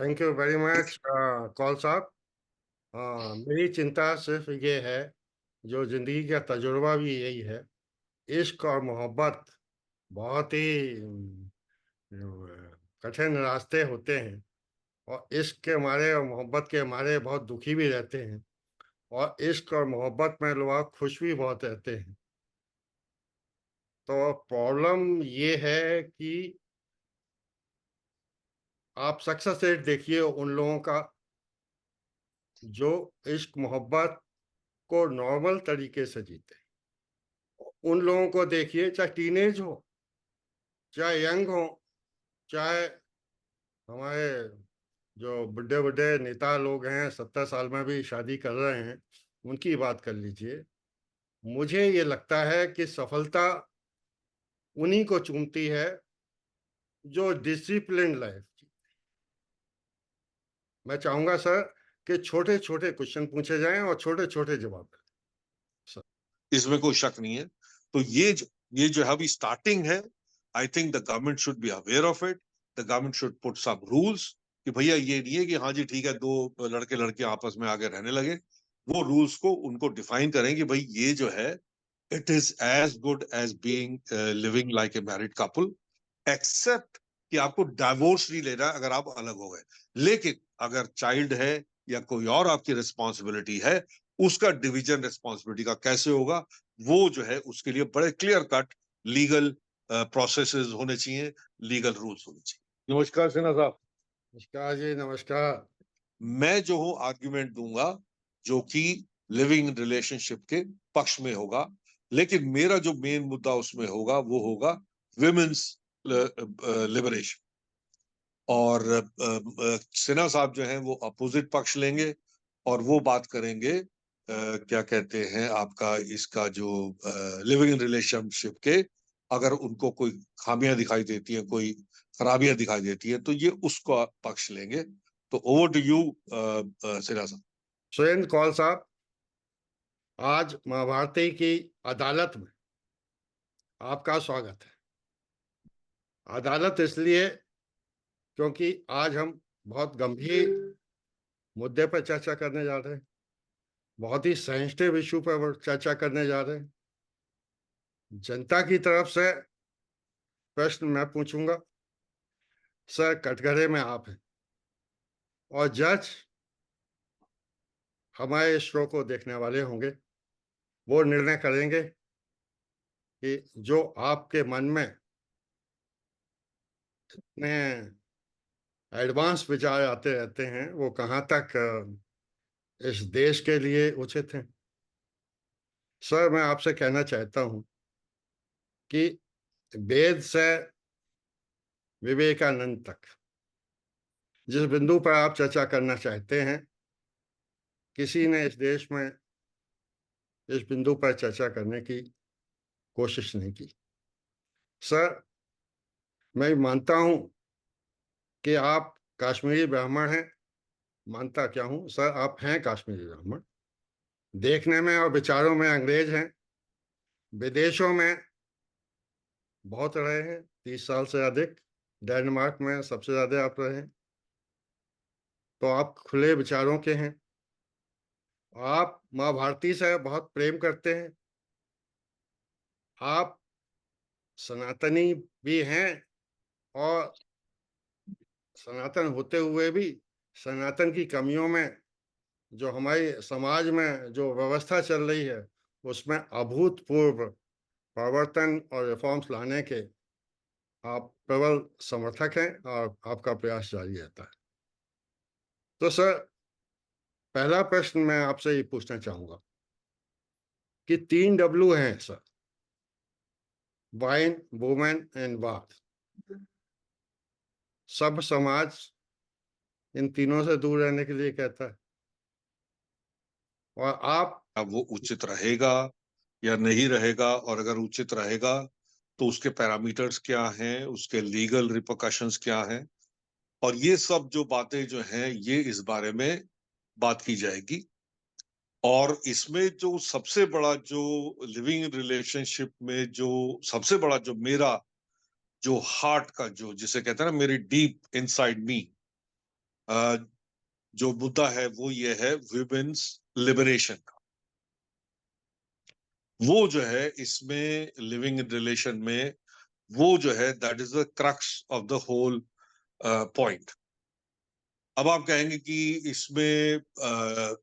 Thank you very much Kaul साहब। मेरी चिंता सिर्फ ये है, जो जिंदगी का तजुर्बा भी यही है। इश्क और मोहब्बत बहुत ही कठिन रास्ते होते हैं। और इश्क के मारे और मोहब्बत के मारे बहुत दुखी भी रहते हैं। और इश्क और मोहब्बत में लोग खुश भी बहुत रहते हैं। तो प्रॉब्लम ये है कि आप सक्सेस रेट देखिए उन लोगों का जो इश्क मोहब्बत को नॉर्मल तरीके से जीते हैं। उन लोगों को देखिए, चाहे टीनेज हो, चाहे यंग हो, चाहे हमारे जो बुढ़े बुढ़े नेता लोग हैं 70 साल में भी शादी कर रहे हैं, उनकी बात कर लीजिए। मुझे ये लगता है कि सफलता उन्हीं को चूमती है जो डिसिप्लिन लाइफ। मैं चाहूंगा सर कि छोटे छोटे क्वेश्चन पूछे जाएं और छोटे छोटे जवाब दें सर। इसमें कोई शक नहीं है। तो ये जो है अभी स्टार्टिंग है। I think the government should be aware of it. The government should put some rules कि भैया ये नहीं है कि हाँ जी ठीक है, दो लड़के लड़के आपस में आगे रहने लगे। वो रूल्स को उनको डिफाइन करें कि भाई ये जो है, it is as good as being living like a married couple, except कि आपको डाइवोर्स नहीं लेना अगर आप अलग हो गए। लेकिन अगर चाइल्ड है या कोई और आपकी रिस्पॉन्सिबिलिटी है, उसका डिवीजन रिस्पॉन्सिबिलिटी का कैसे होगा, वो जो है उसके लिए बड़े क्लियर कट लीगल प्रोसेसेस होने चाहिए, लीगल रूल्स होने चाहिए। नमस्कार सिन्हा साहब। नमस्कार जी, नमस्कार। मैं जो हूं आर्ग्यूमेंट दूंगा जो कि लिविंग रिलेशनशिप के पक्ष में होगा, लेकिन मेरा जो मेन मुद्दा उसमें होगा वो होगा विमेन्स लिबरेशन। और सिन्हा साहब जो हैं वो अपोजिट पक्ष लेंगे और वो बात करेंगे क्या कहते हैं आपका इसका जो लिविंग रिलेशनशिप के, अगर उनको कोई खामियां दिखाई देती हैं, कोई खराबियां दिखाई देती है, तो ये उसका पक्ष लेंगे। तो ओवर टू यू सिन्हा साहब। सुरेंद्र कौल साहब, आज महाभारती की अदालत में आपका स्वागत है। अदालत इसलिए क्योंकि आज हम बहुत गंभीर मुद्दे पर चर्चा करने जा रहे हैं। बहुत ही सेंसिटिव इशू पर चर्चा करने जा रहे हैं। जनता की तरफ से प्रश्न मैं पूछूंगा। सर, कटघरे में आप हैं और जज हमारे शो को देखने वाले होंगे। वो निर्णय करेंगे कि जो आपके मन में इतने एडवांस विचार आते रहते हैं वो कहाँ तक इस देश के लिए उचित हैं। सर, मैं आपसे कहना चाहता हूं कि वेद से विवेकानंद तक जिस बिंदु पर आप चर्चा करना चाहते हैं, किसी ने इस देश में इस बिंदु पर चर्चा करने की कोशिश नहीं की। सर, मैं मानता हूं कि आप कश्मीरी ब्राह्मण हैं। मानता क्या हूं सर, आप हैं कश्मीरी ब्राह्मण। देखने में और विचारों में अंग्रेज हैं। विदेशों में बहुत रहे हैं, 30 साल से अधिक। डेनमार्क में सबसे ज्यादा आप रहे हैं। तो आप खुले विचारों के हैं। आप माँ भारती से बहुत प्रेम करते हैं। आप सनातनी भी हैं और सनातन होते हुए भी सनातन की कमियों में, जो हमारे समाज में जो व्यवस्था चल रही है, उसमें अभूतपूर्व परिवर्तन और रिफॉर्म्स लाने के आप प्रबल समर्थक हैं और आपका प्रयास जारी रहता है। तो सर, पहला प्रश्न मैं आपसे ये पूछना चाहूंगा कि 3 W हैं सर: वाइन, वुमेन एंड वार। सब समाज इन तीनों से दूर रहने के लिए कहता है। और आप अब वो उचित रहेगा या नहीं रहेगा, और अगर उचित रहेगा तो उसके पैरामीटर्स क्या हैं, उसके लीगल रिपरकशंस क्या हैं, और ये सब जो बातें जो हैं ये इस बारे में बात की जाएगी। और इसमें जो सबसे बड़ा जो लिविंग रिलेशनशिप में जो सबसे बड़ा जो मेरा जो हार्ट का जो जिसे कहते हैं ना, मेरी डीप इनसाइड मी, जो मुद्दा है वो ये है विमेन्स लिबरेशन का। वो जो है इसमें लिविंग इन रिलेशन में वो जो है that is the crux of the whole point. अब आप कहेंगे कि इसमें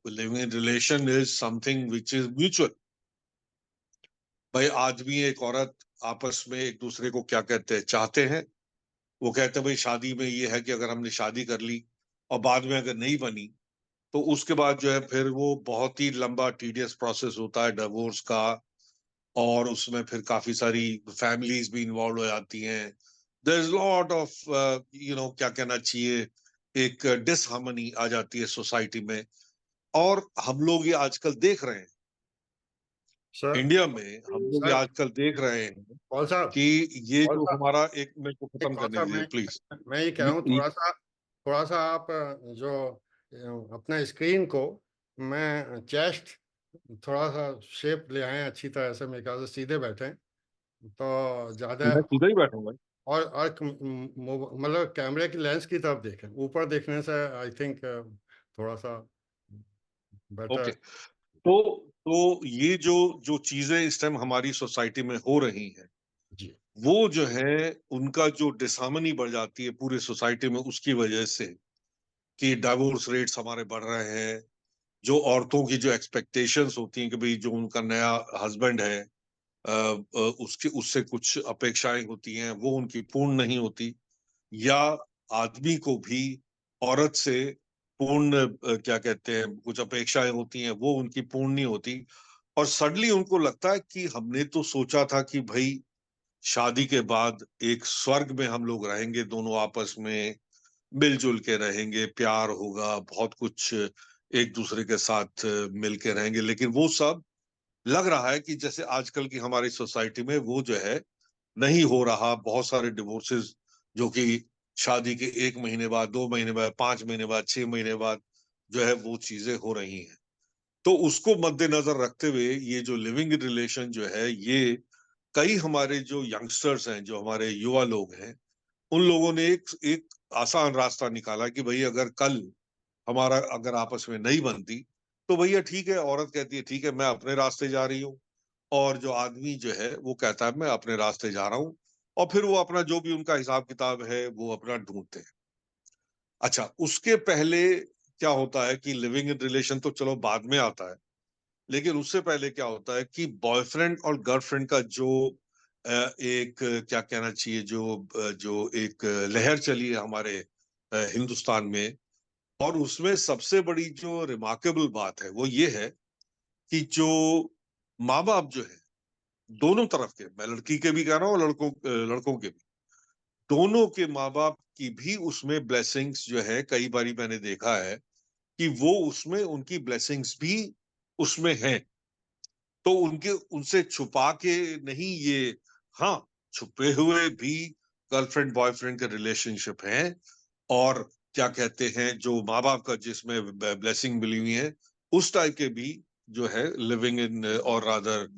living in relation is something which is mutual. भाई आदमी एक औरत आपस में एक दूसरे को क्या कहते हैं, चाहते हैं। वो कहते हैं भाई शादी में ये है कि अगर हमने शादी कर ली और बाद में अगर नहीं बनी तो उसके बाद जो है फिर वो बहुत ही लंबा टीडियस प्रोसेस होता है डिवोर्स का, और उसमें फिर काफी सारी फैमिलीज भी इन्वॉल्व हो जाती हैं। देयर इज लॉट ऑफ क्या कहना चाहिए, एक डिसहार्मनी आ जाती है सोसाइटी में। और हम लोग ये आजकल देख रहे हैं सर इंडिया में, हम लोग ये सर आजकल देख रहे हैं पॉल साहब, कि ये पॉल जो साहब, हमारा एक, मेरे को एक खत्म पॉल करने साहब, दीजिए प्लीज। मैं ये कह रहा हूँ, थोड़ा सा आप जो अपना स्क्रीन को मैं चेस्ट थोड़ा सा शेप ले आए अच्छी तरह से, मेरे ख्याल से सीधे बैठे तो ज्यादा। मैं सीधा ही बैठा हूँ। और मतलब कैमरे की लेंस की तरफ देखें, ऊपर देखने से आई थिंक थोड़ा सा ओके। बेटर। तो ये जो जो चीजें इस टाइम हमारी सोसाइटी में हो रही हैं, जी वो जो है उनका जो डिसहार्मनी बढ़ जाती है पूरे सोसाइटी में उसकी वजह से कि डाइवोर्स रेट्स हमारे बढ़ रहे हैं। जो औरतों की जो एक्सपेक्टेशंस होती हैं कि भाई जो उनका नया हस्बैंड है, उसके उससे कुछ अपेक्षाएं होती हैं वो उनकी पूर्ण नहीं होती, या आदमी को भी औरत से पूर्ण क्या कहते हैं, कुछ अपेक्षाएं होती हैं वो उनकी पूर्ण नहीं होती। और सडनली उनको लगता है कि हमने तो सोचा था कि भाई शादी के बाद एक स्वर्ग में हम लोग रहेंगे, दोनों आपस में मिलजुल के रहेंगे, प्यार होगा, बहुत कुछ एक दूसरे के साथ मिल के रहेंगे। लेकिन वो सब लग रहा है कि जैसे आजकल की हमारी सोसाइटी में वो जो है नहीं हो रहा। बहुत सारे डिवोर्सेस जो कि शादी के 1 महीने बाद, 2 महीने बाद, 5 महीने बाद, 6 महीने बाद जो है वो चीजें हो रही हैं। तो उसको मद्देनजर रखते हुए ये जो लिविंग रिलेशन जो है ये कई हमारे जो यंगस्टर्स हैं, जो हमारे युवा लोग हैं, उन लोगों ने एक एक आसान रास्ता निकाला कि भाई अगर कल हमारा अगर आपस में नहीं बनती तो भैया ठीक है, औरत कहती है ठीक है मैं अपने रास्ते जा रही हूँ, और जो आदमी जो है वो कहता है मैं अपने रास्ते जा रहा हूँ। और फिर वो अपना जो भी उनका हिसाब किताब है वो अपना ढूंढते हैं। अच्छा, उसके पहले क्या होता है कि लिविंग इन रिलेशन तो चलो बाद में आता है, लेकिन उससे पहले क्या होता है कि बॉयफ्रेंड और गर्लफ्रेंड का जो एक क्या कहना चाहिए, जो एक लहर चली है हमारे हिंदुस्तान में। और उसमें सबसे बड़ी जो रिमार्केबल बात है वो ये है कि जो माँ बाप जो है दोनों तरफ के, मैं लड़की के भी कह रहा हूँ और लड़कों के भी, दोनों के माँ बाप की भी उसमें ब्लेसिंग्स जो है, कई बारी मैंने देखा है कि वो उसमें उनकी ब्लेसिंग्स भी उसमें हैं। तो उनके उनसे छुपा के नहीं ये, हाँ, छुपे हुए भी गर्लफ्रेंड बॉयफ्रेंड के रिलेशनशिप हैं। और क्या कहते हैं, जो माँ बाप का जिसमें ब्लेसिंग मिली हुई है उस टाइप के भी जो है लिविंग इन और रादर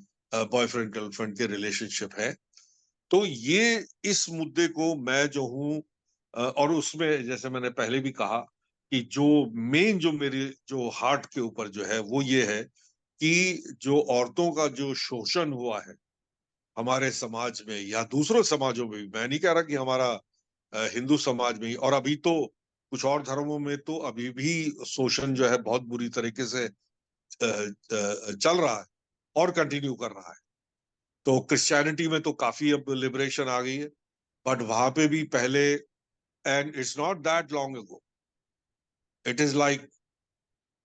बॉयफ्रेंड गर्लफ्रेंड के रिलेशनशिप है। तो ये इस मुद्दे को मैं जो हूँ और उसमें जैसे मैंने पहले भी कहा कि जो मेन जो मेरे जो हार्ट के ऊपर जो है वो ये है कि जो औरतों का जो शोषण हुआ है हमारे समाज में या दूसरों समाजों में भी, मैं नहीं कह रहा कि हमारा हिंदू समाज में ही, और अभी तो कुछ और धर्मों में तो अभी भी शोषण जो है बहुत बुरी तरीके से चल रहा है और कंटिन्यू कर रहा है। तो क्रिश्चियनिटी में तो काफी अब लिबरेशन आ गई है, बट वहां पे भी पहले, and it's not that long ago, it is like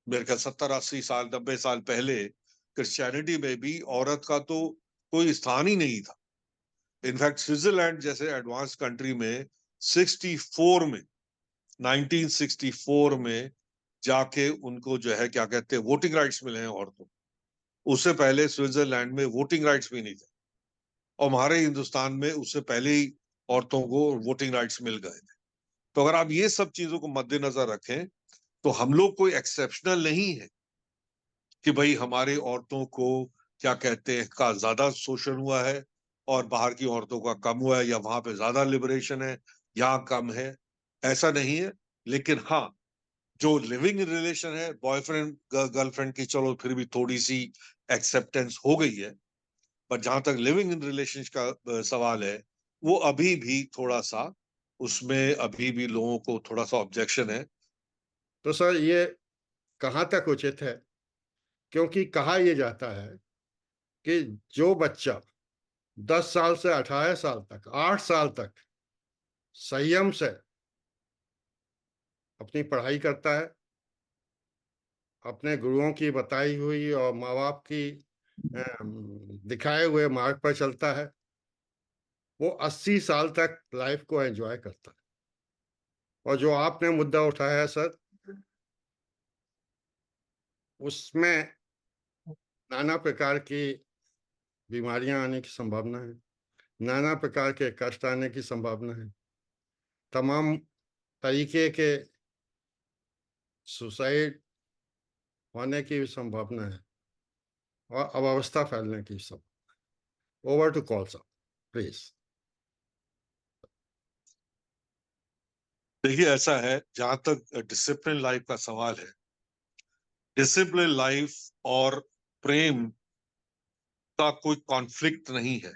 मेरे ख्याल 70 80 साल 90 साल पहले क्रिश्चियनिटी में भी औरत का तो कोई स्थान ही नहीं था। इनफैक्ट स्विट्जरलैंड जैसे एडवांस कंट्री में 64 में 1964 में जाके उनको जो है क्या कहते हैं वोटिंग राइट्स मिले हैं औरतों को। उससे पहले स्विट्जरलैंड में वोटिंग राइट्स भी नहीं थे, और हमारे हिंदुस्तान में उससे पहले ही औरतों को वोटिंग राइट्स मिल गए थे। तो अगर आप ये सब चीजों को मद्देनजर रखें तो हम लोग कोई एक्सेप्शनल नहीं है कि भाई हमारे औरतों को क्या कहते हैं का ज्यादा शोषण हुआ है और बाहर की औरतों का कम हुआ है, या वहां पे ज्यादा लिबरेशन है यहाँ कम है। ऐसा नहीं है। लेकिन हाँ, जो लिविंग इन रिलेशन है, बॉयफ्रेंड गर्लफ्रेंड की, चलो फिर भी थोड़ी सी एक्सेप्टेंस हो गई है, पर जहां तक लिविंग इन रिलेशन का सवाल है, वो अभी भी थोड़ा सा, उसमें अभी भी लोगों को थोड़ा सा ऑब्जेक्शन है। तो सर ये कहाँ तक उचित है? क्योंकि कहा यह जाता है कि जो बच्चा 10 साल से 18 साल तक, 8 साल तक संयम से अपनी पढ़ाई करता है, अपने गुरुओं की बताई हुई और माँ बाप की दिखाए हुए मार्ग पर चलता है, वो 80 साल तक लाइफ को एंजॉय करता है। और जो आपने मुद्दा उठाया है सर, उसमें नाना प्रकार की बीमारियां आने की संभावना है, नाना प्रकार के कष्ट आने की संभावना है, तमाम तरीके के सुसाइड होने की भी संभावना है और अव्यवस्था फैलने की सब। Over to Kaul sir, please. देखिए, ऐसा है, जहां तक डिसिप्लिन लाइफ का सवाल है, डिसिप्लिन लाइफ और प्रेम का कोई कॉन्फ्लिक्ट नहीं है,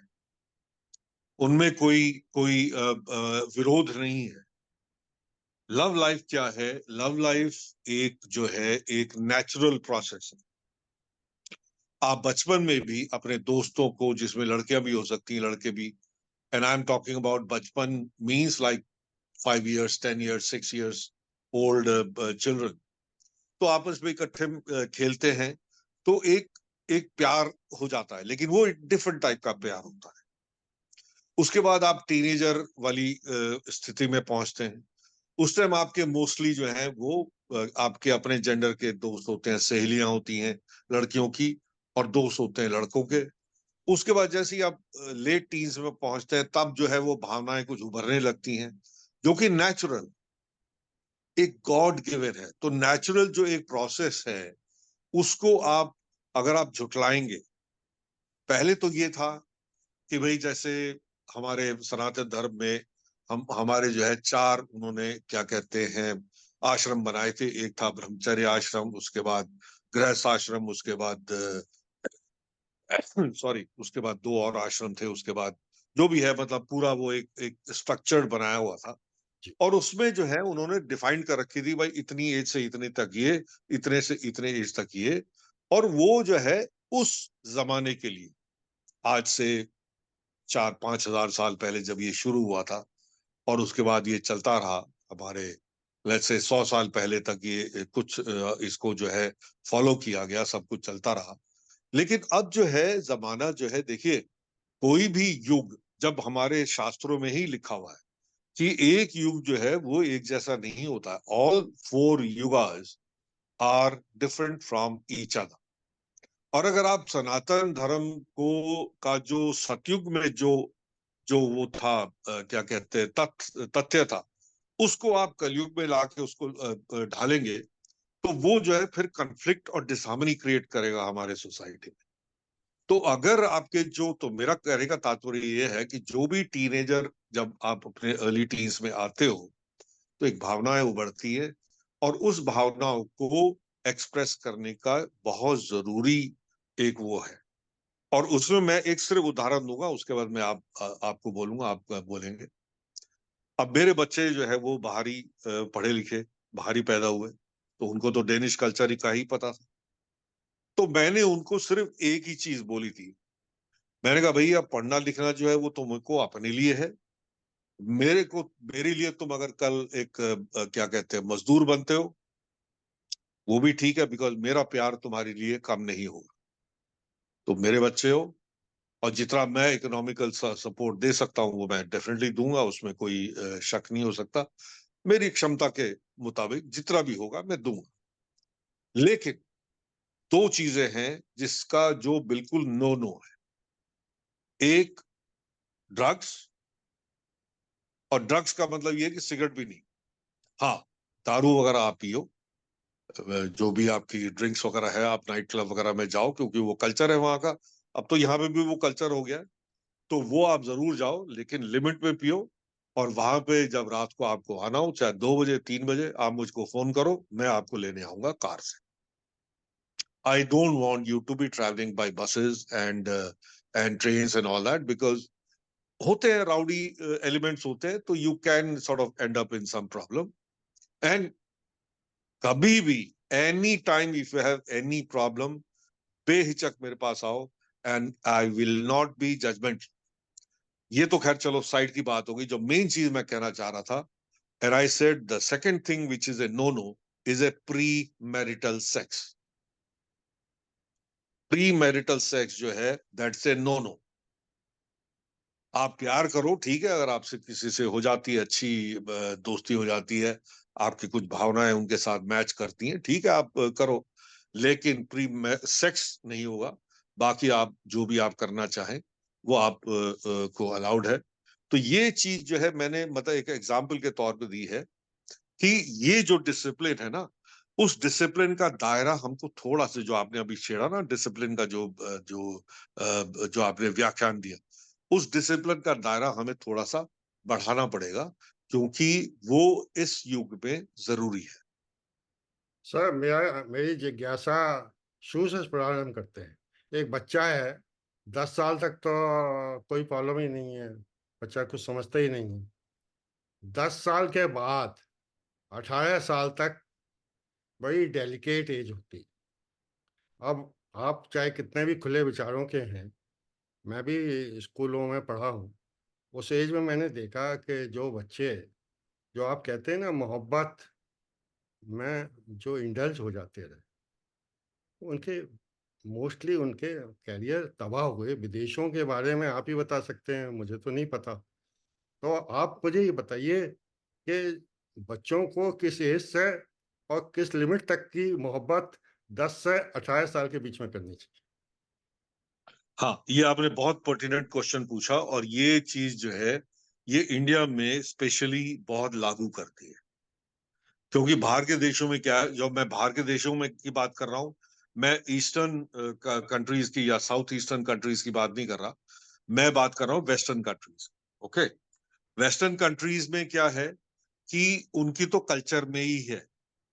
उनमें कोई कोई विरोध नहीं है। लव लाइफ क्या है? लव लाइफ एक जो है, एक नेचुरल प्रोसेस है। आप बचपन में भी अपने दोस्तों को, जिसमें लड़कियां भी हो सकती हैं, लड़के भी, and I am talking about बचपन means like 5 years, 10 years, 6 years old children, तो आपस में इकट्ठे खेलते हैं, तो एक एक प्यार हो जाता है, लेकिन वो एक डिफरेंट टाइप का प्यार होता है। उसके बाद आप टीनेजर वाली स्थिति में पहुंचते हैं। उस टाइम आपके मोस्टली जो है वो आपके अपने जेंडर के दोस्त होते हैं, सहेलियां होती हैं लड़कियों की, और दोस्त होते हैं लड़कों के। उसके बाद जैसे ही आप लेट टीन्स में पहुंचते हैं, तब जो है वो भावनाएं कुछ उभरने लगती हैं, जो कि नेचुरल, एक गॉड गिवन है। तो नेचुरल जो एक प्रोसेस है, उसको आप, अगर आप झुटलाएंगे, पहले तो ये था कि भाई जैसे हमारे सनातन धर्म में, हम हमारे जो है चार, उन्होंने क्या कहते हैं, आश्रम बनाए थे। एक था ब्रह्मचर्य आश्रम, उसके बाद गृहस्थ आश्रम, उसके बाद सॉरी, उसके बाद दो और आश्रम थे, उसके बाद जो भी है, मतलब पूरा वो एक एक स्ट्रक्चर्ड बनाया हुआ था। जी। और उसमें जो है उन्होंने डिफाइन कर रखी थी, भाई इतनी एज से इतने तक ये, इतने से इतने एज तक ये। और वो जो है उस जमाने के लिए, आज से 4-5 हजार साल पहले जब ये शुरू हुआ था, और उसके बाद ये चलता रहा हमारे, लेट्स से 100 साल पहले तक ये कुछ इसको जो है फॉलो किया गया, सब कुछ चलता रहा। लेकिन अब जो है जमाना जो है, देखिए, कोई भी युग, जब हमारे शास्त्रों में ही लिखा हुआ है कि एक युग जो है वो एक जैसा नहीं होता, all 4 yugas are different from each other. और अगर आप सनातन धर्म को का जो सतयुग में जो जो वो था, क्या कहते हैं, तथ्य था, उसको आप कलयुग में लाके उसको ढालेंगे, तो वो जो है फिर कन्फ्लिक्ट और डिसहार्मनी क्रिएट करेगा हमारे सोसाइटी में। तो अगर आपके जो, तो मेरा कहने का तात्पर्य ये है कि जो भी टीनेजर, जब आप अपने अर्ली टीन्स में आते हो, तो एक भावनाएं उभरती है, और उस भावनाओं को एक्सप्रेस करने का बहुत जरूरी एक वो है। और उसमें मैं एक सिर्फ उदाहरण दूंगा, उसके बाद मैं आपको बोलूंगा, आप बोलेंगे। अब मेरे बच्चे जो है वो बाहरी पढ़े लिखे, बाहरी पैदा हुए, तो उनको तो डेनिश कल्चर का ही पता था। तो मैंने उनको सिर्फ एक ही चीज बोली थी। मैंने कहा, भैया पढ़ना लिखना जो है वो तुमको अपने लिए है, मेरे को, मेरे लिए तुम अगर कल एक क्या कहते हैं, मजदूर बनते हो, वो भी ठीक है, बिकॉज मेरा प्यार तुम्हारे लिए कम नहीं होगा। तुम मेरे बच्चे हो, और जितना मैं इकोनॉमिकल सपोर्ट दे सकता हूँ वो मैं डेफिनेटली दूंगा, उसमें कोई शक नहीं हो सकता। मेरी क्षमता के मुताबिक जितना भी होगा मैं दूंगा। लेकिन दो चीजें हैं जिसका जो बिल्कुल नो नो है। एक, ड्रग्स। और ड्रग्स का मतलब ये है कि सिगरेट भी नहीं। हाँ, दारू वगैरह आप पियो, जो भी आपकी ड्रिंक्स वगैरह है, आप नाइट क्लब वगैरह में जाओ, क्योंकि वो कल्चर है वहां का। अब तो यहाँ पे भी वो कल्चर हो गया है, तो वो आप जरूर जाओ, लेकिन लिमिट में पियो। और वहां पे जब रात को आपको आना हो, चाहे 2 बजे 3 बजे, आप मुझको फोन करो, मैं आपको लेने आऊंगा कार से। I don't want you to be travelling by buses and trains and all that, because होते हैं राउडी एलिमेंट्स होते हैं, तो you can sort of end up in some problem. And कभी भी, any time, if you have any problem, बेहिचक मेरे पास आओ, and I will not be judgement. ये तो खैर चलो साइड की बात होगी। जो मेन चीज मैं कहना चाह रहा था, and I said the second thing which is a no no is a premarital sex. Premarital sex जो है, दैट्स ए नो नो। आप प्यार करो, ठीक है, अगर आपसे किसी से हो जाती है, अच्छी दोस्ती हो जाती है, आपकी कुछ भावनाएं उनके साथ मैच करती हैं, ठीक है, आप करो, लेकिन प्री सेक्स नहीं होगा। बाकी आप जो भी आप करना चाहें वो आप को अलाउड है। तो ये चीज जो है मैंने मतलब एक एग्जाम्पल के तौर पे दी है कि ये जो डिसिप्लिन है ना, उस डिसिप्लिन का दायरा हमको थोड़ा सा, जो आपने अभी छेड़ा ना, डिसिप्लिन का जो आपने व्याख्यान दिया, उस डिसिप्लिन का दायरा हमें थोड़ा सा बढ़ाना पड़ेगा, क्योंकि वो इस युग में जरूरी है। सर, मेरी जिज्ञासा शुरू से प्रारंभ करते हैं। एक बच्चा है, 10 साल तक तो कोई प्रॉब्लम ही नहीं है, बच्चा कुछ समझता ही नहीं है। 10 साल के बाद 18 साल तक बड़ी डेलिकेट एज होती है। अब आप चाहे कितने भी खुले विचारों के हैं, मैं भी स्कूलों में पढ़ा हूँ, उस एज में मैंने देखा कि जो बच्चे, जो आप कहते हैं ना मोहब्बत में जो इंडल्ज हो जाते रहे, उनके मोस्टली उनके कैरियर तबाह हुए। विदेशों के बारे में आप ही बता सकते हैं, मुझे तो नहीं पता। तो आप मुझे ये बताइए कि बच्चों को किस एज से और किस लिमिट तक की मोहब्बत 10 से 18 साल के बीच में करनी चाहिए। हाँ, ये आपने बहुत पर्टिनेंट क्वेश्चन पूछा, और ये चीज जो है, ये इंडिया में स्पेशली बहुत लागू करती है। क्योंकि बाहर के देशों में क्या है, जब मैं बाहर के देशों में की बात कर रहा हूं, मैं ईस्टर्न कंट्रीज की या साउथ ईस्टर्न कंट्रीज की बात नहीं कर रहा, मैं बात कर रहा हूँ western countries. Okay, western countries में क्या है कि उनकी तो कल्चर में ही है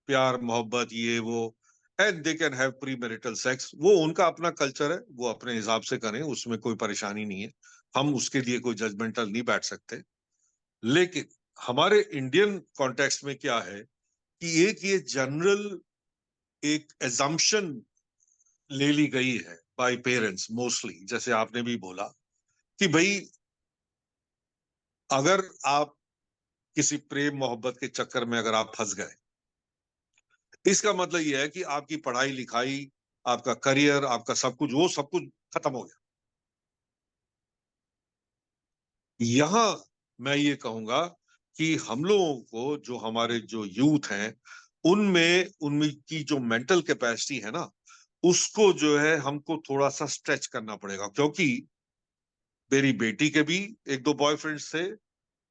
प्यार मोहब्बत ये वो, and they can have pre marital sex, वो उनका अपना कल्चर है, वो अपने हिसाब से करें, उसमें कोई परेशानी नहीं है, हम उसके लिए कोई जजमेंटल नहीं बैठ सकते। लेकिन हमारे इंडियन कॉन्टेक्स्ट में क्या है कि एक ये जनरल एक एजम्पशन ले ली गई है बाय पेरेंट्स मोस्टली, जैसे आपने भी बोला कि भाई अगर आप किसी प्रेम मोहब्बत के चक्कर में अगर आप फंस गए, इसका मतलब यह है कि आपकी पढ़ाई लिखाई, आपका करियर, आपका सब कुछ, वो सब कुछ खत्म हो गया। यहां मैं ये कहूंगा कि हम लोगों को, जो हमारे जो यूथ हैं, उनमें उनमें की जो मेंटल कैपेसिटी है ना, उसको जो है हमको थोड़ा सा स्ट्रेच करना पड़ेगा। क्योंकि मेरी बेटी के भी एक दो बॉयफ्रेंड्स थे,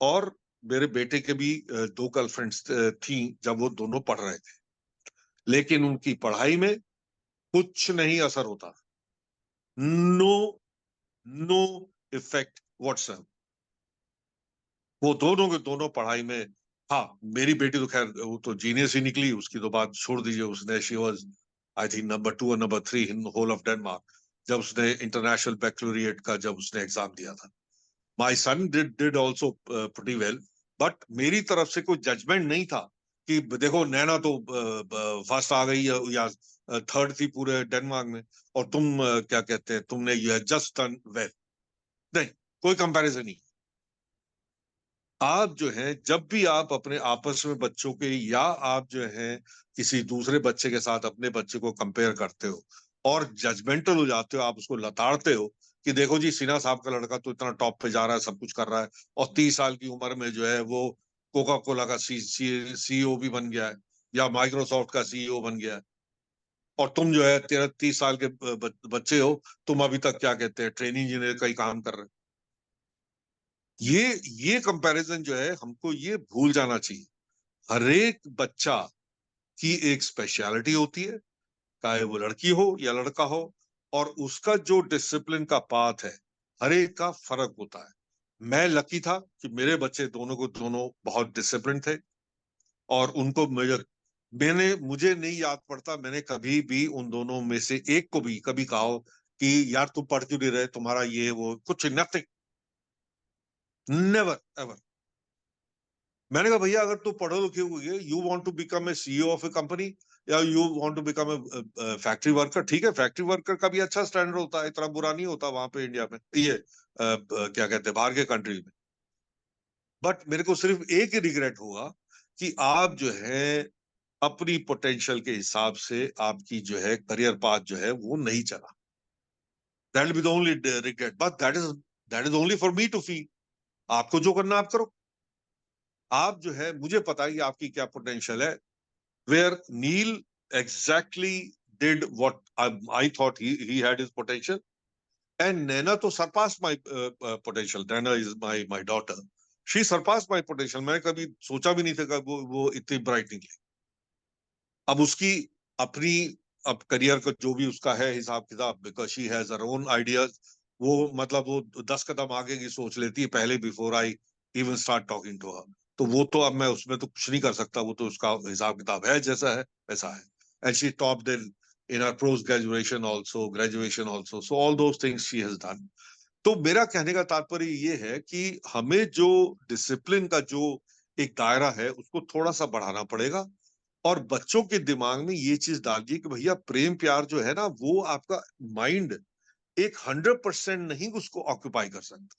और मेरे बेटे के भी दो गर्लफ्रेंड्स थी जब वो दोनों पढ़ रहे थे, लेकिन उनकी पढ़ाई में कुछ नहीं असर होता। No, no effect WhatsApp. वो दोनों के दोनों पढ़ाई में, हाँ, मेरी बेटी तो खैर वो तो जीनियस ही निकली, उसकी तो बात छोड़ दीजिए। उसने she was I think number 2 और number 3 in whole of Denmark, जब उसने इंटरनेशनल बैक्लोरिएट का जब उसने एग्जाम दिया था। My son did also pretty well, but मेरी तरफ से कोई जजमेंट नहीं था कि देखो नैना तो फर्स्ट आ गई या थर्ड थी पूरे डेनमार्क में, और तुम क्या कहते हैं, तुमने यू जस्ट डन वेल। नहीं, कोई कंपैरिजन नहीं। आप जो है, जब भी आप अपने आपस में बच्चों के, या आप जो है किसी दूसरे बच्चे के साथ अपने बच्चे को कंपेयर करते हो और जजमेंटल हो जाते हो, आप उसको लताड़ते हो कि देखो जी सिन्हा साहब का लड़का तो इतना टॉप पे जा रहा है, सब कुछ कर रहा है, और 30 साल की उम्र में जो है वो कोका कोला का सीईओ भी बन गया है, या माइक्रोसॉफ्ट का सीईओ बन गया है, और तुम जो है 30 साल के बच्चे हो, तुम अभी तक क्या कहते हैं ट्रेनिंग इंजीनियर का ही काम कर रहे हो। ये ये कंपैरिजन जो है, हमको ये भूल जाना चाहिए। हर एक बच्चा की एक स्पेशलिटी होती है, चाहे वो लड़की हो या लड़का हो, और उसका जो डिसिप्लिन का पाथ है, हर एक का फर्क होता है। मैं लकी था कि मेरे बच्चे दोनों को दोनों बहुत डिसिप्लिन थे, और उनको मुझे नहीं याद पड़ता मैंने कभी भी उन दोनों में से एक को भी कभी कहा हो कि यार तुम पढ़ क्यों नहीं रहे, तुम्हारा ये वो कुछ, नथिंग, नेवर एवर। मैंने कहा भैया अगर तू पढ़ो लिखे हुए, you want to become a CEO of a company, या you want to become a factory worker, ठीक है, फैक्ट्री वर्कर का भी अच्छा स्टैंडर्ड होता है, इतना बुरा नहीं होता वहां पे इंडिया में, ये क्या कहते हैं बाहर के कंट्री में। बट मेरे को सिर्फ एक ही रिग्रेट हुआ कि आप जो है अपनी पोटेंशियल के हिसाब से आपकी जो है करियर पाथ जो है वो नहीं चला। That will be the only regret, but that is only for me to feel. आपको जो करना आप करो। आप जो है, मुझे पता है कि आपकी क्या पोटेंशियल है। Where Neel exactly did what I thought he had his potential, and Naina too surpass my potential. Naina is my daughter, she surpass my potential. मैंने कभी सोचा भी नहीं था कि वो इतनी ब्राइट निकली। अब उसकी अपनी, अब करियर का जो भी उसका है हिसाब किताब, because she has her own ideas, वो मतलब वो 10 कदम आगे की सोच लेती है पहले, before I even start talking to her. तो वो तो अब मैं उसमें तो कुछ नहीं कर सकता, वो तो उसका हिसाब किताब है, जैसा है वैसा है। And she topped in her post graduation also, so all those things she has done. तो मेरा कहने का तात्पर्य ये है कि हमें जो डिसिप्लिन का जो एक दायरा है उसको थोड़ा सा बढ़ाना पड़ेगा, और बच्चों के दिमाग में ये चीज डालिए कि भैया प्रेम प्यार जो है ना, वो आपका माइंड एक 100% नहीं उसको ऑक्यूपाई कर सकता,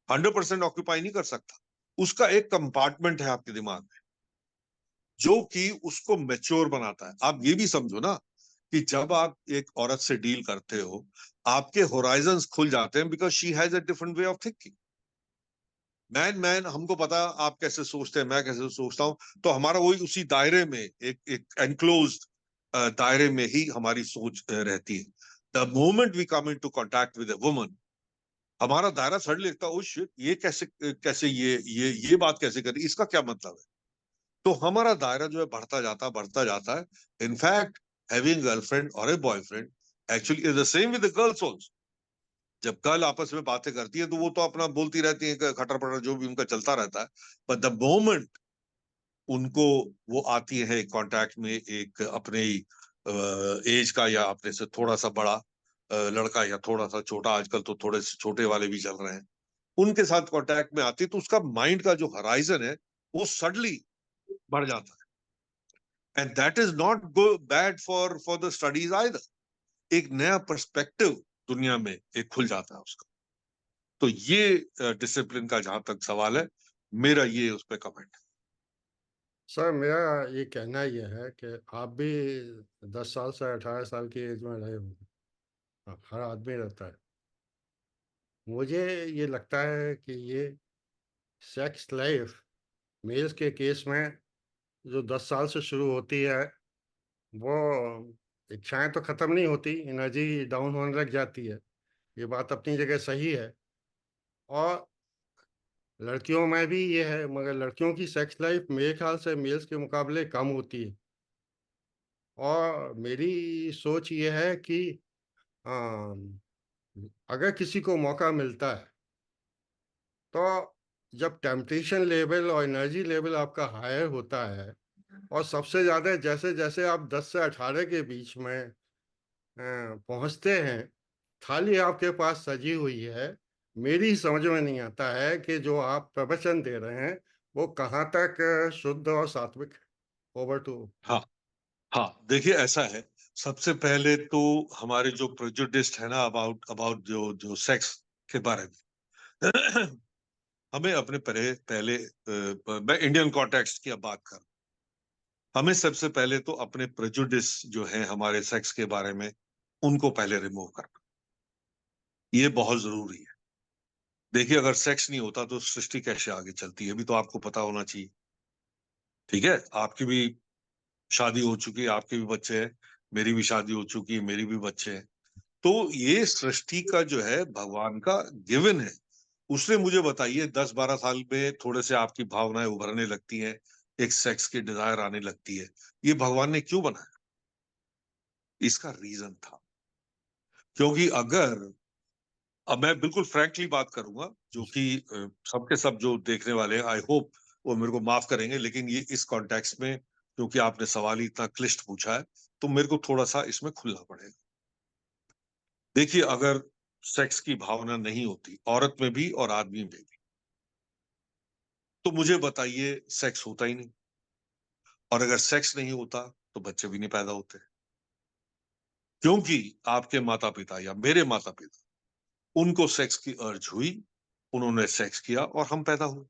100% ऑक्यूपाई नहीं कर सकता। उसका एक कंपार्टमेंट है आपके दिमाग में जो कि उसको मैच्योर बनाता है। आप ये भी समझो ना कि जब आप एक औरत से डील करते हो, आपके होराइजन्स खुल जाते हैं, because she has a different way of thinking. Man man हमको पता आप कैसे सोचते हैं, मैं कैसे सोचता हूं, तो हमारा वही उसी दायरे में, एक एनक्लोज्ड दायरे में ही हमारी सोच रहती है। The moment we come into contact with a woman, हमारा दायरा सडनली लगता है, ओ शिट, ये कैसे कैसे ये बात कैसे करी, इसका क्या मतलब है। तो हमारा दायरा जो है बढ़ता जाता है। इनफैक्ट हैविंग गर्लफ्रेंड और a boyfriend actually is the same with the girls also. जब गर्ल आपस में बातें करती है तो वो तो अपना बोलती रहती है, खटर पटर जो भी उनका चलता रहता है। बट द मोमेंट उनको वो आती है कांटेक्ट में एक अपने एज का या अपने से थोड़ा सा बड़ा लड़का या थोड़ा सा छोटा, आजकल तो थोड़े से छोटे वाले भी चल रहे हैं, उनके साथ कांटेक्ट में आती है, तो उसका माइंड का जो हराइजन है वो सडनली बढ़ जाता है। And that is not bad for the studies either. एक नया पर्सपेक्टिव दुनिया में एक खुल जाता है उसका। तो ये डिसिप्लिन का जहां तक सवाल है, मेरा ये उस पर कमेंट है। सर मेरा ये कहना ये है कि आप भी 10 साल से 18 साल की एज में रहे होंगे। हर आदमी रहता है। मुझे ये लगता है कि ये सेक्स लाइफ मेल्स के केस में जो 10 साल से शुरू होती है, वो इच्छाएं तो ख़त्म नहीं होती, एनर्जी डाउन होने लग जाती है। ये बात अपनी जगह सही है। और लड़कियों में भी ये है, मगर लड़कियों की सेक्स लाइफ मेरे ख्याल से मेल्स के मुकाबले कम होती है। और मेरी सोच ये है कि अम, अगर किसी को मौका मिलता है तो जब टेम्पटेशन लेवल और एनर्जी लेवल आपका हायर होता है, और सबसे ज़्यादा जैसे जैसे आप 10 से 18 के बीच में पहुंचते हैं, थाली आपके पास सजी हुई है। मेरी समझ में नहीं आता है कि जो आप प्रवचन दे रहे हैं वो कहाँ तक शुद्ध और सात्विक। Over to. हाँ, हाँ, देखिए ऐसा है। सबसे पहले तो हमारे जो प्रेजुडिस्ट है ना अबाउट अबाउट जो जो सेक्स के बारे में, हमें अपने पहले पहले मैं इंडियन कॉन्टेक्स्ट की अब बात कर, हमें सबसे पहले तो अपने प्रेजुडिस जो है हमारे सेक्स के बारे में, उनको पहले रिमूव करना, ये बहुत जरूरी है। देखिए अगर सेक्स नहीं होता तो सृष्टि कैसे आगे चलती है, भी तो आपको पता होना चाहिए। ठीक है, आपकी भी शादी हो चुकी है, आपके भी बच्चे हैं, मेरी भी शादी हो चुकी है, मेरी भी बच्चे हैं। तो ये सृष्टि का जो है भगवान का गिवन है। उसने मुझे बताइए 10-12 साल में थोड़े से आपकी भावनाएं उभरने लगती हैं, एक सेक्स की डिजायर आने लगती है। ये भगवान ने क्यों बनाया? इसका रीजन था, क्योंकि अगर, अब मैं बिल्कुल फ्रैंकली बात करूंगा, जो कि सबके सब जो देखने वाले हैं, आई होप वो मेरे को माफ करेंगे, लेकिन ये इस कॉन्टेक्स्ट में, क्योंकि आपने सवाल ही इतना क्लिष्ट पूछा है, तो मेरे को थोड़ा सा इसमें खुलना पड़ेगा। देखिए, अगर सेक्स की भावना नहीं होती औरत में भी और आदमी में भी, तो मुझे बताइए सेक्स होता ही नहीं। और अगर सेक्स नहीं होता तो बच्चे भी नहीं पैदा होते, क्योंकि आपके माता पिता या मेरे माता पिता, उनको सेक्स की अर्ज हुई, उन्होंने सेक्स किया और हम पैदा हुए।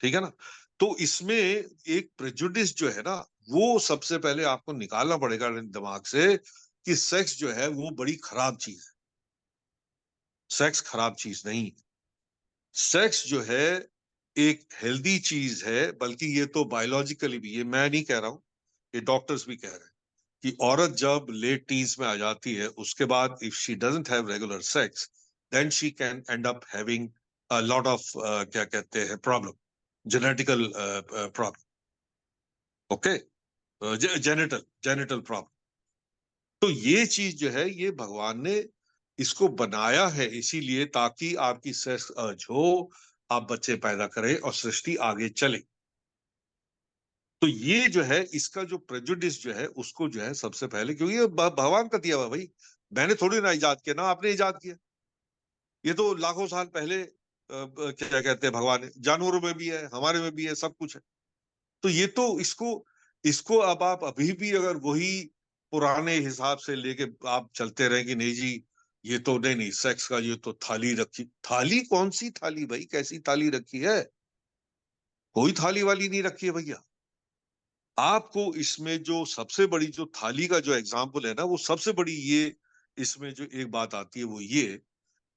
ठीक है ना? तो इसमें एक प्रेजुडिस जो है ना, वो सबसे पहले आपको निकालना पड़ेगा दिमाग से कि सेक्स जो है वो बड़ी खराब चीज है। सेक्स खराब चीज नहीं। सेक्स जो है एक हेल्दी चीज है, बल्कि ये तो बायोलॉजिकली भी, ये मैं नहीं कह रहा हूं, ये डॉक्टर्स भी कह रहे हैं कि औरत जब लेट टीज में आ जाती है, उसके बाद if she doesn't have regular sex, then she can end up having a lot of क्या कहते हैं problem, genetical problem, okay, genital genital problem. तो ये चीज जो है, ये भगवान ने इसको बनाया है इसीलिए ताकि आपकी सेक्स अर्ज हो, आप बच्चे पैदा करें और सृष्टि आगे चले। तो ये जो है, इसका जो प्रेजुडिस जो है, उसको जो है सबसे पहले, क्योंकि ये भगवान का दिया हुआ भाई, मैंने थोड़ी ना इजाद किया, ना आपने इजाद किया। ये तो लाखों साल पहले क्या कहते हैं, भगवान ने, जानवरों में भी है, हमारे में भी है, सब कुछ है। तो ये तो इसको इसको अब आप अभी भी अगर वही पुराने हिसाब से लेके आप चलते रहे कि नहीं जी, ये तो नहीं नहीं, सेक्स का ये तो थाली रखी, थाली कौन सी थाली भाई, कैसी थाली रखी है? कोई थाली वाली नहीं रखी है भैया। आपको इसमें जो सबसे बड़ी जो थाली का जो एग्जाम्पल है ना, वो सबसे बड़ी ये इसमें जो एक बात आती है वो ये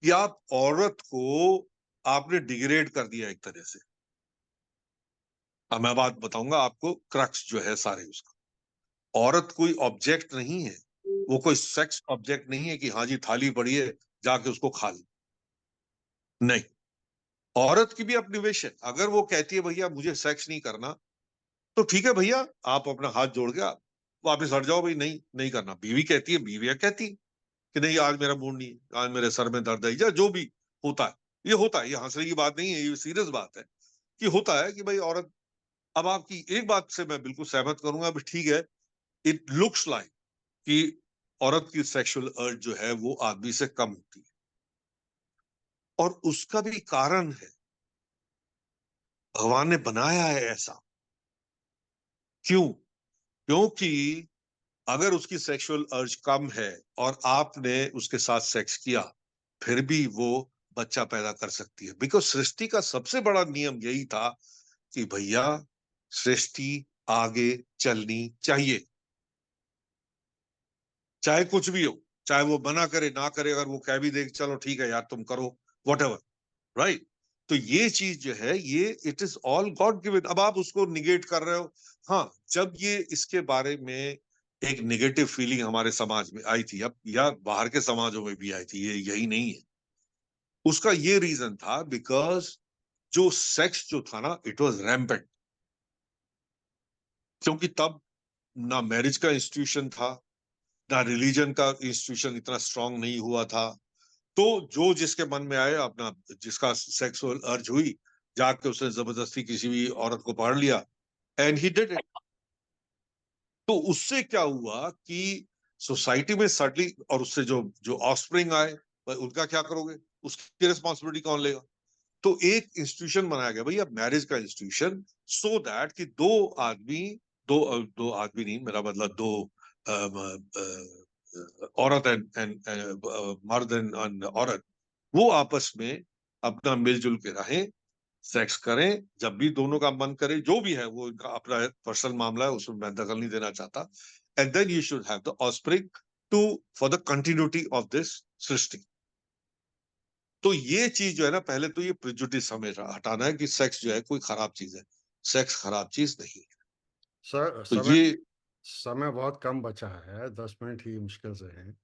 कि आप औरत को आपने डिग्रेड कर दिया एक तरह से। अब मैं बात बताऊंगा आपको, क्रक्स जो है सारे उसका, औरत कोई ऑब्जेक्ट नहीं है, वो कोई सेक्स ऑब्जेक्ट नहीं है कि हाँ जी थाली पड़ी है जाके उसको खा लो। नहीं, औरत की भी अपनी विश है। अगर वो कहती है भैया मुझे सेक्स नहीं करना, तो ठीक है भैया, आप अपना हाथ जोड़ के आप वापिस हट जाओ भाई, नहीं नहीं करना। बीवी कहती है, बीवियां कहती है कि नहीं आज मेरा मूड नहीं है, आज मेरे सर में दर्द है, या जो भी होता है, ये होता है, ये हंसने की बात नहीं है, ये सीरियस बात है कि होता है कि भाई औरत। अब आपकी एक बात से मैं बिल्कुल सहमत करूंगा, अब ठीक है, इट लुक्स लाइक कि औरत की सेक्सुअल अर्ज जो है वो आदमी से कम होती है, और उसका भी कारण है, भगवान ने बनाया है ऐसा। क्यों? क्योंकि अगर उसकी सेक्सुअल अर्ज कम है और आपने उसके साथ सेक्स किया, फिर भी वो बच्चा पैदा कर सकती है, बिकॉज सृष्टि का सबसे बड़ा नियम यही था कि भैया सृष्टि आगे चलनी चाहिए, चाहे कुछ भी हो, चाहे वो मना करे ना करे, अगर वो कह भी दे चलो ठीक है यार तुम करो, वट एवर, राइट। तो ये चीज जो है, ये it is all God given. अब आप उसको निगेट कर रहे हो। हाँ, जब ये इसके बारे में एक नेगेटिव फीलिंग हमारे समाज में आई थी, अब या बाहर के समाजों में भी आई थी, ये यही नहीं है, उसका ये रीजन था बिकॉज जो सेक्स जो था ना, इट वाज रैम्पेंट। क्योंकि तब ना मैरिज का इंस्टीट्यूशन था, ना रिलीजन का इंस्टीट्यूशन इतना स्ट्रांग नहीं हुआ था। तो जो जिसके मन में आए अपना, जिसका सेक्सुअल अर्ज हुई, जाके उसने जबरदस्ती किसी भी औरत को पकड़ लिया, एंड ही डिड इट। तो उससे क्या हुआ कि सोसाइटी में सडनली, और उससे जो जो ऑफस्प्रिंग आए, उनका क्या करोगे, उसकी रिस्पॉन्सिबिलिटी कौन लेगा? तो एक इंस्टीट्यूशन बनाया गया भैया, मैरिज का इंस्टीट्यूशन, सो दैट कि दो आदमी नहीं, मेरा मतलब दो औरत एंड मर्द एंड औरत, वो आपस में अपना मिलजुल के रहें, सेक्स करें जब भी दोनों का मन करे, जो भी है वो इनका अपना पर्सनल मामला है, उसमें मैं दखल नहीं देना चाहता। And then you should have the offspring to for the continuity of this सृष्टि। तो ये चीज जो है ना, पहले तो ये प्रिजुडिस हमें हटाना है कि सेक्स जो है कोई खराब चीज है। सेक्स खराब चीज नहीं है। सर तो समय ये समय बहुत कम बचा है, 10 मिनट ही मुश्किल से हैं।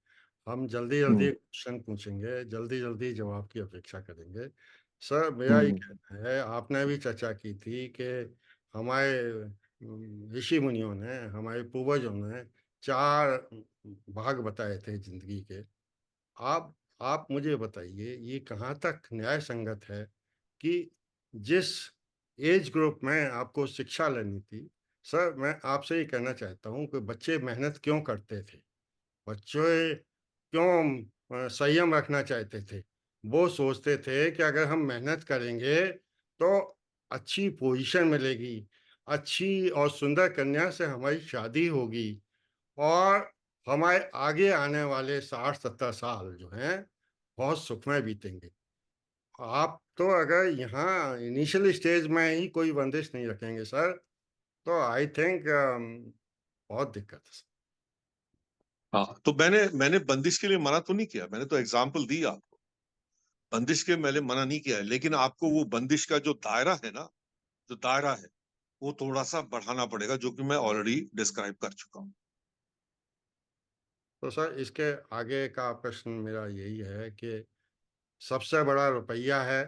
हम जल्दी जल्दी हम्म क्वेश्चन पूछेंगे, जल्दी जल्दी जवाब की अपेक्षा करेंगे। सर मेरा ये हम्म कहना है, आपने भी चर्चा की थी कि हमारे ऋषि मुनियों ने, हमारे पूर्वजों ने 4 भाग बताए थे जिंदगी के। आप आप मुझे बताइए, ये कहाँ तक न्याय संगत है कि जिस एज ग्रुप में आपको शिक्षा लेनी थी, सर मैं आपसे ये कहना चाहता हूँ कि बच्चे मेहनत क्यों करते थे? बच्चे क्यों संयम रखना चाहते थे? वो सोचते थे कि अगर हम मेहनत करेंगे तो अच्छी पोज़ीशन मिलेगी, अच्छी और सुंदर कन्या से हमारी शादी होगी और हमारे आगे आने वाले 60-70 साल जो हैं, बहुत सुखमय बीतेंगे। आप तो अगर यहाँ इनिशियल स्टेज में ही कोई बंदिश नहीं रखेंगे सर, तो आई थिंक बहुत दिक्कत है। हाँ, तो मैंने बंदिश के लिए मना तो नहीं किया, मैंने तो एग्जाम्पल दी आपको। बंदिश के मैंने मना नहीं किया है, लेकिन आपको वो बंदिश का जो दायरा है ना, जो दायरा है, वो थोड़ा सा बढ़ाना पड़ेगा, जो कि मैं ऑलरेडी डिस्क्राइब कर चुका हूँ। तो सर इसके आगे का प्रश्न मेरा यही है कि सबसे बड़ा रुपया है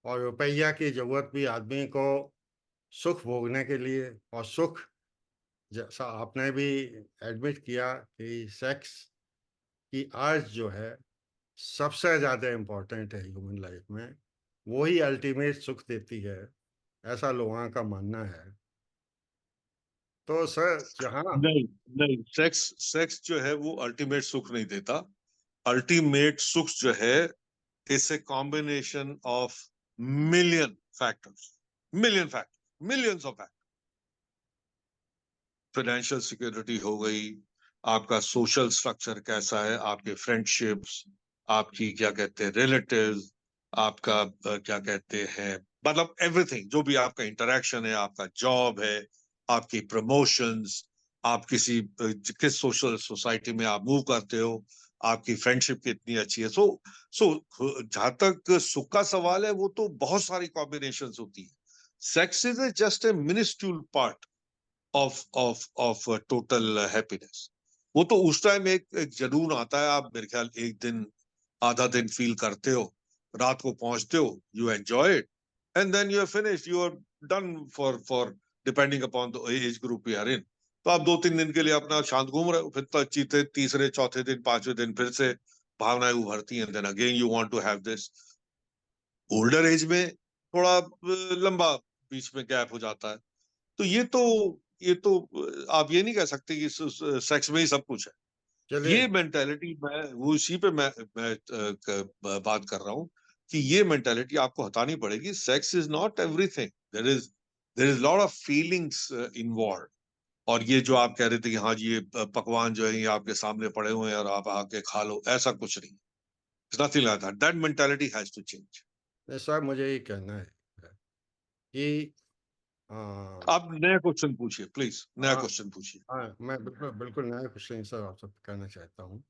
और रुपया की ज़रूरत भी आदमी को सुख भोगने के लिए और सुख जैसा आपने भी एडमिट किया कि सेक्स की अर्ज जो है सबसे ज़्यादा इम्पोर्टेंट है ह्यूमन लाइफ में, वो ही अल्टीमेट सुख देती है, ऐसा लोगों का मानना है। तो सर जहाँ नहीं, नहीं, सेक्स सेक्स जो है वो अल्टीमेट सुख नहीं देता। अल्टीमेट सुख जो है, it's a combination of million factors, million factor, millions of factor. Financial security हो गई, आपका सोशल स्ट्रक्चर कैसा है, आपके फ्रेंडशिप्स, आपकी क्या कहते हैं रिलेटिव्स, आपका क्या कहते हैं, मतलब एवरीथिंग जो भी आपका इंटरेक्शन है, आपका जॉब है, आपकी प्रमोशंस, आप किस सोशल सोसाइटी में आप मूव करते हो, आपकी फ्रेंडशिप कितनी अच्छी है। सो जहां तक सुख का सवाल है, वो तो बहुत सारी कॉम्बिनेशंस होती है। Sex is just a minuscule part of total happiness. वो तो उस टाइम एक जुनून आता है, आप मेरे ख्याल एक दिन आधा दिन फील करते हो, रात को पहुंचते हो, you enjoy it, and then you are finished, you are done for depending upon the age group you are in. तो आप 2-3 दिन के लिए अपना शांत घूम रहे हो, फिर तो चीते तीसरे चौथे दिन पांचवें दिन फिर से भावनाएं उभरती हैं, then again you want to have this. Older age में थोड़ा लंबा बीच में गैप हो जाता है। तो ये तो आप ये नहीं कह सकते कि सेक्स में ही सब कुछ है। चलिए ये मेंटेलिटी मैं वो इसी पे मैं बात कर रहा हूँ कि ये मेंटेलिटी आपको हटानी पड़ेगी। Sex is not everything, there is lot of feelings involve. और ये जो आप कह रहे थे कि हाँ जी ये पकवान जो है ये आपके सामने पड़े हुए हैं और आप आके खा लो, ऐसा कुछ नहीं। It's nothing like that, that mentality has to change. Sir मुझे ये कहना है कि हाँ आप नया क्वेश्चन पूछिए प्लीज, नया हाँ क्वेश्चन पूछिए। हाँ, मैं बिल्कुल बिल्कुल नया क्वेश्चन सर आपसे करना चाहता हूँ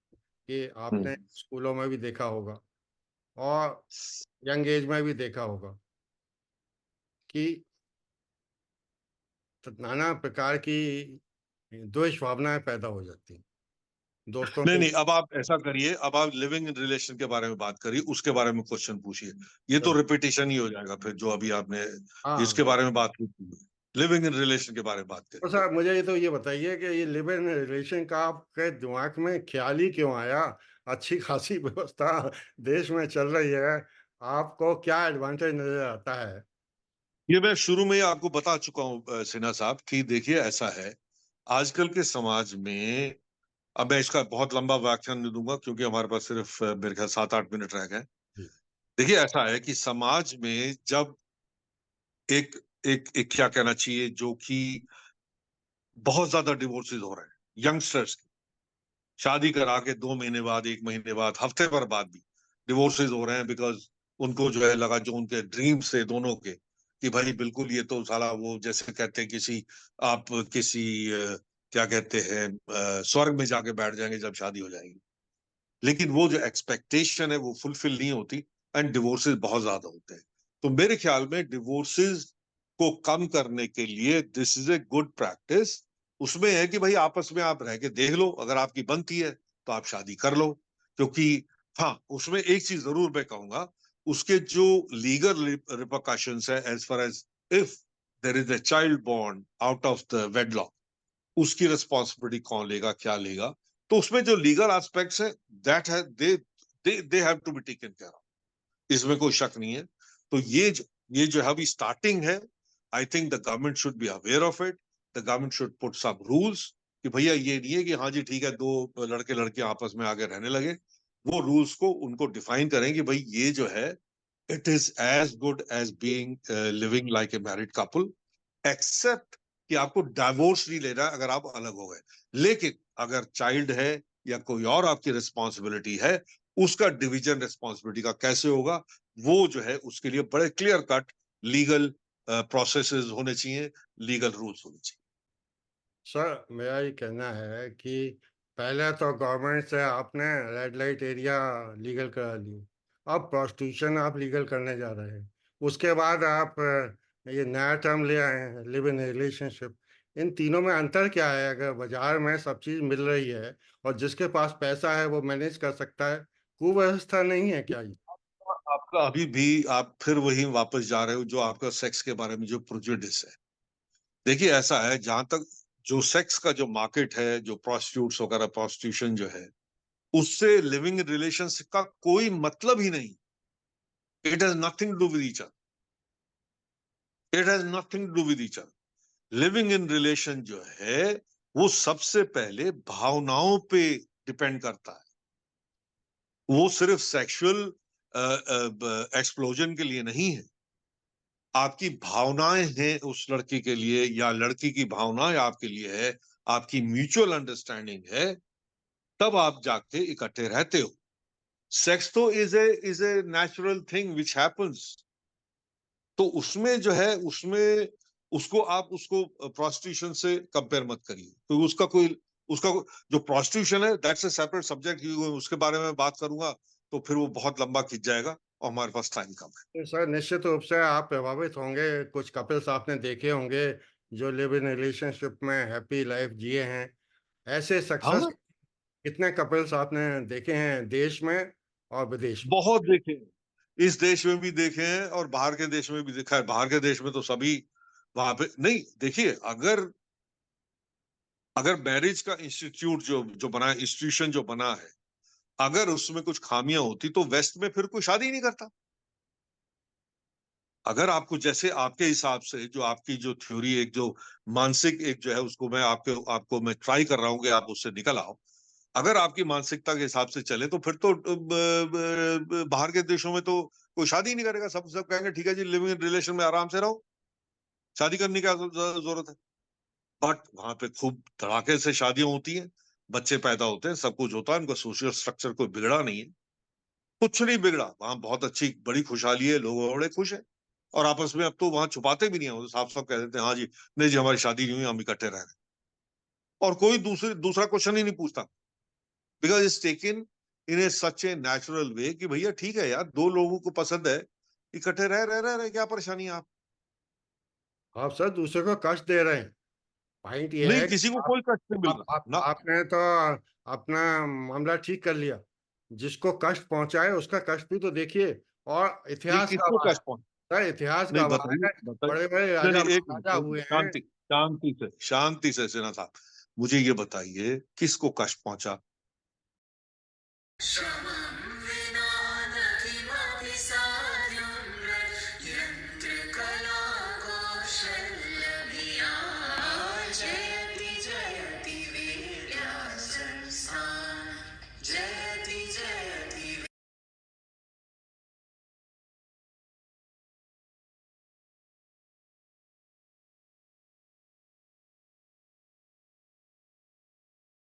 कि हम्म। आपने स्कूलों में भी देखा होगा और यंग एज में भी देखा होगा कि नाना प्रकार की द्वेष भावनाएं पैदा हो जाती हैं दोस्तों नहीं के। नहीं, अब आप ऐसा करिए, अब आप लिविंग इन रिलेशन के बारे में बात करिए, उसके बारे में क्वेश्चन पूछिए। ये तो रिपीटिशन ही हो जाएगा फिर, जो अभी आपने हाँ इसके बारे में बात की थी। लिविंग इन रिलेशन के बारे में बात तो करिए। सर मुझे ये तो ये बताइए कि ये लिव इन रिलेशन का आपके दिमाग में ख्याल ही क्यों आया? अच्छी खासी व्यवस्था देश में चल रही है, आपको क्या एडवांटेज नजर आता है? ये मैं शुरू में ही आपको बता चुका हूँ सिन्हा साहब, कि देखिए ऐसा है, आजकल के समाज में, अब मैं इसका बहुत लंबा व्याख्यान नहीं दूंगा क्योंकि हमारे पास सिर्फ मेरे ख्याल 7-8 मिनट रह गए। जी देखिए ऐसा है कि समाज में जब एक एक क्या कहना चाहिए, जो कि बहुत ज्यादा डिवोर्सेज हो रहे हैं यंगस्टर्स, शादी करा के 2 महीने बाद, 1 महीने बाद, हफ्ते भर बाद भी डिवोर्सेज हो रहे हैं, बिकॉज उनको जो है लगा, जो उनके ड्रीम्स थे दोनों के, कि भाई बिल्कुल ये तो साला वो जैसे कहते हैं किसी, आप किसी क्या कहते हैं स्वर्ग में जाके बैठ जाएंगे जब शादी हो जाएगी। लेकिन वो जो एक्सपेक्टेशन है वो फुलफिल नहीं होती, एंड डिवोर्सेज बहुत ज्यादा होते हैं। तो मेरे ख्याल में डिवोर्सेज को कम करने के लिए this is a good practice. उसमें है कि भाई आपस में आप रह के देख लो, अगर आपकी बनती है तो आप शादी कर लो। क्योंकि हाँ, उसमें एक चीज जरूर मैं कहूंगा, उसके जो लीगल रिपरकशंस है, as far as if there is a child born out of the wedlock, उसकी रिस्पॉन्सिबिलिटी कौन लेगा, क्या लेगा। तो उसमें जो लीगल एस्पेक्ट्स है, दैट है they they have to be taken care of, इसमें कोई शक नहीं है। तो ये जो है अभी स्टार्टिंग है। I think the government should be aware of it. The government should put some rules कि भैया ये नहीं है कि हाँ जी ठीक है, दो लड़के लड़के आपस में आगे रहने लगे। वो रूल्स को उनको डिफाइन करें कि भाई ये जो है, it is as good as being living like a married couple, except कि आपको डाइवोर्स नहीं लेना अगर आप अलग हो गए। लेकिन अगर चाइल्ड है या कोई और आपकी रिस्पॉन्सिबिलिटी है, उसका डिवीजन रिस्पॉन्सिबिलिटी का कैसे होगा, वो जो है उसके लिए बड़े क्लियर कट लीगल प्रोसेसेस होने चाहिए, लीगल रूल्स होने चाहिए। सर, मेरा ये कहना है कि पहले तो गवर्नमेंट से आपने रेड लाइट एरिया लीगल करा ली, अब प्रोस्टिट्यूशन आप लीगल करने जा रहे हैं। उसके बाद आप ये नया टर्म ले आए हैं, लिव इन रिलेशनशिप। इन तीनों में अंतर क्या है? अगर बाजार में सब चीज़ मिल रही है और जिसके पास पैसा है वो मैनेज कर सकता है, कुव्यवस्था नहीं है क्या ये? आपका अभी भी आप फिर वही वापस जा रहे हो जो आपका सेक्स के बारे में जो प्रोजुडिस है। देखिए ऐसा है, जहां तक जो सेक्स का जो मार्केट है, जो प्रोस्टिट्यूट्स वगैरह, प्रोस्टिट्यूशन जो है, उससे लिविंग रिलेशनशिप का कोई मतलब ही नहीं। It has nothing to do with each other. It has nothing to do with each other. Living in relation जो है, वो सबसे पहले भावनाओं पे डिपेंड करता है। वो सिर्फ सेक्सुअल एक्सप्लोजन के लिए नहीं है। आपकी भावनाएं हैं उस लड़की के लिए, या लड़की की भावनाएं आपके लिए है, आपकी म्यूचुअल अंडरस्टैंडिंग है, तब आप जाके इकट्ठे रहते हो। सेक्स तो is a natural thing which happens. तो उसमें जो है, उसमें उसको आप उसको प्रोस्टिट्यूशन से कंपेयर मत करिए, तो जो प्रोस्टिट्यूशन है दैट्स ए सेपरेट सब्जेक्ट। उसके बारे में बात करूंगा तो फिर वो बहुत लंबा खिंच जाएगा और हमारे पास टाइम कम है। तो सर, निश्चित रूप से आप प्रभावित होंगे। कुछ कपल्स आपने देखे होंगे जो लिव इन रिलेशनशिप में हैप्पी लाइफ जिए हैं। ऐसे सक्सेस हाँ, कितने कपल्स आपने देखे हैं देश में और विदेश में? बहुत देखे हैं। इस देश में भी देखे हैं और बाहर के देश में भी देखा है। बाहर के देश में तो सभी वहां पे नहीं। देखिए, अगर अगर मैरिज का इंस्टीट्यूट जो बना है, इंस्टीट्यूशन जो बना है, अगर उसमें कुछ खामियां होती तो वेस्ट में फिर कोई शादी ही नहीं करता। अगर आपको, जैसे आपके हिसाब से जो आपकी जो थ्योरी, एक जो मानसिक एक जो है, उसको मैं आपको मैं ट्राई कर रहा हूँ कि आप उससे निकल आओ। अगर आपकी मानसिकता के हिसाब से चले तो फिर तो बाहर के देशों में तो कोई शादी ही नहीं करेगा। सब सब कहेंगे ठीक है जी, लिविंग इन रिलेशन में आराम से रहो, शादी करने की क्या जरूरत है। बट वहां पे खूब धड़ाके से शादियां होती हैं, बच्चे पैदा होते हैं, सब कुछ होता है, उनका सोशल स्ट्रक्चर कोई बिगड़ा नहीं है, कुछ नहीं बिगड़ा। वहां बहुत अच्छी बड़ी खुशहाली है, लोग बड़े खुश हैं। और आपस में अब तो वहां छुपाते भी नहीं है, वो तो साफ साफ कह देते हैं हाँ जी, नहीं जी हमारी शादी नहीं हुई, हम इकट्ठे रह रहे हैं। और कोई दूसरा क्वेश्चन ही नहीं पूछता, because it's taken in A such a natural way कि भैया ठीक है यार, दो लोगों को पसंद है, इकट्ठे रह रहे, क्या परेशानी है आप। आप सर दूसरे को कष्ट दे रहे हैं। पॉइंट ये नहीं, है कि किसी को कोई कष्ट नहीं मिल रहा ना। आपने तो अपना मामला ठीक कर लिया। जिसको कष्ट पहुंचाए उसका कष्ट भी तो देखिए। और ये इतिहास किसको गवाह है। कष्ट पहुंचा? सर, इतिहास नहीं, गवाह बताइए है। बताइए। बड़े बड़े नहीं राजा नहीं, एक महाराजा मिनट, एक हुए मिनट, हैं। शांति से सेना साहब, मुझे ये बताइए किसको कष्ट पहुंचा?